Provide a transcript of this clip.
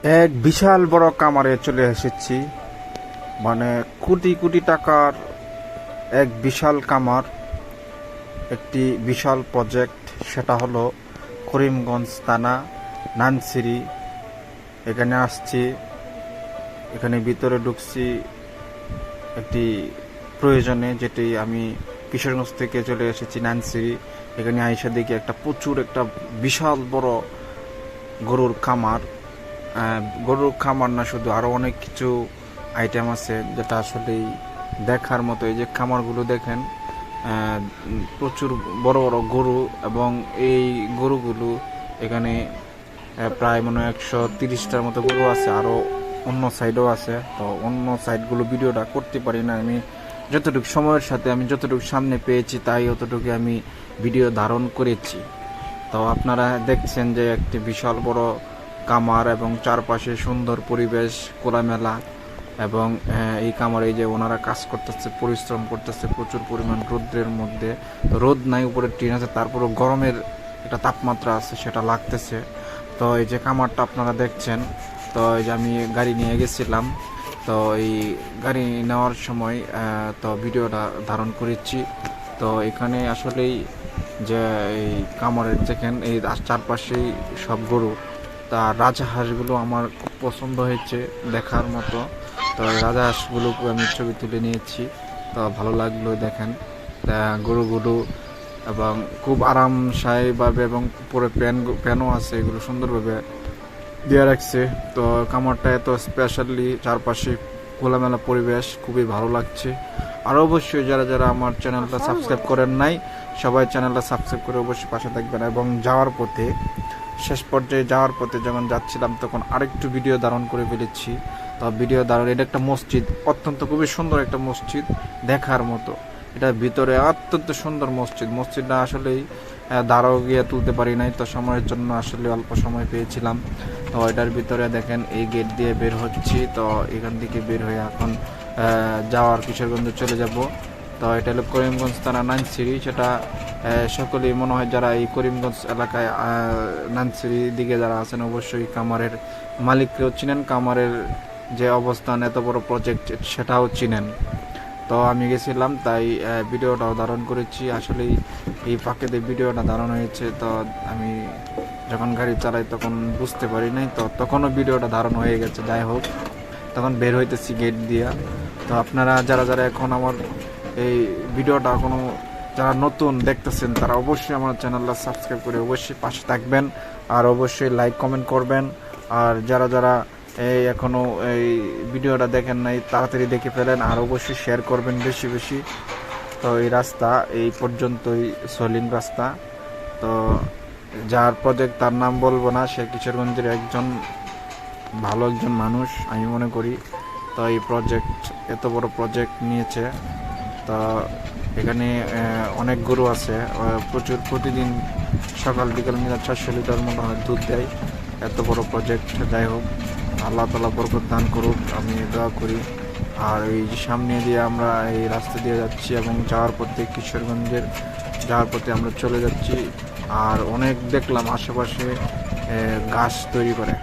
এক বিশাল বড় কামারে চলে এসেছি। মানে কোটি কোটি টাকার এক বিশাল কামার, একটি বিশাল প্রজেক্ট। সেটা হলো করিমগঞ্জ থানা নানসিরি। এখানে আসছি, এখানে ভিতরে ঢুকছি একটি প্রয়োজনে, যেটি আমি কিশোরগঞ্জ থেকে চলে এসেছি নানসিরি। এখানে আইসা দেখি একটা বিশাল বড় গরুর খামার। গরুর খামার না, শুধু আরও অনেক কিছু আইটেম আছে যেটা আসলেই দেখার মতো। এই যে খামারগুলো দেখেন, প্রচুর বড় বড় গরু, এবং এই গরুগুলো এখানে প্রায় মনে হয় 130টার মতো গরু আছে। আরও অন্য সাইডও আছে, তো অন্য সাইডগুলো ভিডিওটা করতে পারি না আমি। যতটুকু সময়ের সাথে আমি যতটুকু সামনে পেয়েছি তাই অতটুকু আমি ভিডিও ধারণ করেছি। তো আপনারা দেখছেন যে একটি বিশাল বড় কামার, এবং চারপাশে সুন্দর পরিবেশ, খোলামেলা। এবং এই কামারে যে ওনারা কাজ করতেছে, পরিশ্রম করতেছে প্রচুর পরিমাণ রৌদ্রের মধ্যে। তো রোদ নাই, উপরে টিন আছে, তারপরেও গরমের একটা তাপমাত্রা আছে, সেটা লাগতেছে। তো এই যে কামারটা আপনারা দেখছেন, তো এই যে আমি গাড়ি নিয়ে গেছিলাম, তো এই গাড়ি নেওয়ার সময় তো ভিডিওটা ধারণ করেছি। তো এখানে আসলেই যে এই কামারের দেখেন, এই চারপাশেই সব গরু। তা রাজহাঁসগুলো আমার খুব পছন্দ হয়েছে, দেখার মতো। তো রাজহাঁসগুলোকে আমি ছবি তুলে নিয়েছি, তো ভালো লাগলো। দেখেন গরুগুলো, এবং খুব আরামসায়ীভাবে, এবং উপরে প্যানও আছে, এগুলো সুন্দরভাবে দিয়ে রাখছে। তো কামারটা এত স্পেশালি, চারপাশে খোলামেলা পরিবেশ, খুবই ভালো লাগছে। আর অবশ্যই যারা যারা আমার চ্যানেলটা সাবস্ক্রাইব করেন নাই, সবাই চ্যানেলটা সাবস্ক্রাইব করে অবশ্যই পাশে থাকবেন। এবং শেষ পর্যায়ে যাওয়ার পথে যখন যাচ্ছিলাম, তখন আরেকটু ভিডিও ধারণ করে ফেলেছি। তো ভিডিও ধারণ, এটা একটা মসজিদ, অত্যন্ত খুবই সুন্দর একটা মসজিদ, দেখার মতো। এটার ভিতরে অত্যন্ত সুন্দর মসজিদটা আসলেই দাঁড়াও গিয়ে তুলতে পারি নাই, তো সময়ের জন্য আসলে অল্প সময় পেয়েছিলাম। তো এটার ভিতরে দেখেন, এই গেট দিয়ে বের হচ্ছি। তো এখান থেকে বের হয়ে এখন যাওয়ার কিশোরগঞ্জে চলে যাব। তো এটা হলো করিমগঞ্জ থানা নানসিরি। সেটা সকলেই মনে হয় যারা এই করিমগঞ্জ এলাকায় নানসিরি দিকে যারা আছেন, অবশ্যই কামারের মালিককেও চিনেন, কামারের যে অবস্থান, এত বড় প্রজেক্ট, সেটাও চিনেন। তো আমি গেছিলাম, তাই ভিডিওটাও ধারণ করেছি। আসলেই এই ফাঁকেতে ভিডিওটা ধারণ হয়েছে। তো আমি যখন গাড়ি চালাই তখন বুঝতে পারি নাই, তো তখনও ভিডিওটা ধারণ হয়ে গেছে। যাই হোক, তখন বের হইতেছি গেট দিয়া। তো আপনারা যারা যারা এখন আমার এই ভিডিওটা যারা নতুন দেখতেছেন, তারা অবশ্যই আমার চ্যানেলটা সাবস্ক্রাইব করে অবশ্যই পাশে থাকবেন, আর অবশ্যই লাইক কমেন্ট করবেন। আর যারা যারা এখনও এই ভিডিওটা দেখেন নাই, তাড়াতাড়ি দেখে ফেলেন, আর অবশ্যই শেয়ার করবেন বেশি বেশি। তো এই রাস্তা এই পর্যন্তই, সলিং রাস্তা। তো যার প্রজেক্ট, তার নাম বলবো না, সে কিশোরগঞ্জের ভালো একজন মানুষ আমি মনে করি। তো এই এত বড় প্রজেক্ট নিয়েছে। তো এখানে অনেক গরু আছে, প্রচুর, প্রতিদিন সকাল বিকাল মিলে 400 লিটার মতো দুধ দেয়। এত বড় প্রজেক্ট। যাই হোক, আল্লাহ তাআলা বরকত দান করুক, আমি দোয়া করি। আর এই যে সামনে দিয়ে আমরা এই রাস্তা দিয়ে যাচ্ছি, এবং কিশোরগঞ্জের যাওয়ার পথে আমরা চলে যাচ্ছি। আর অনেক দেখলাম আশেপাশে গাছ তৈরি করে।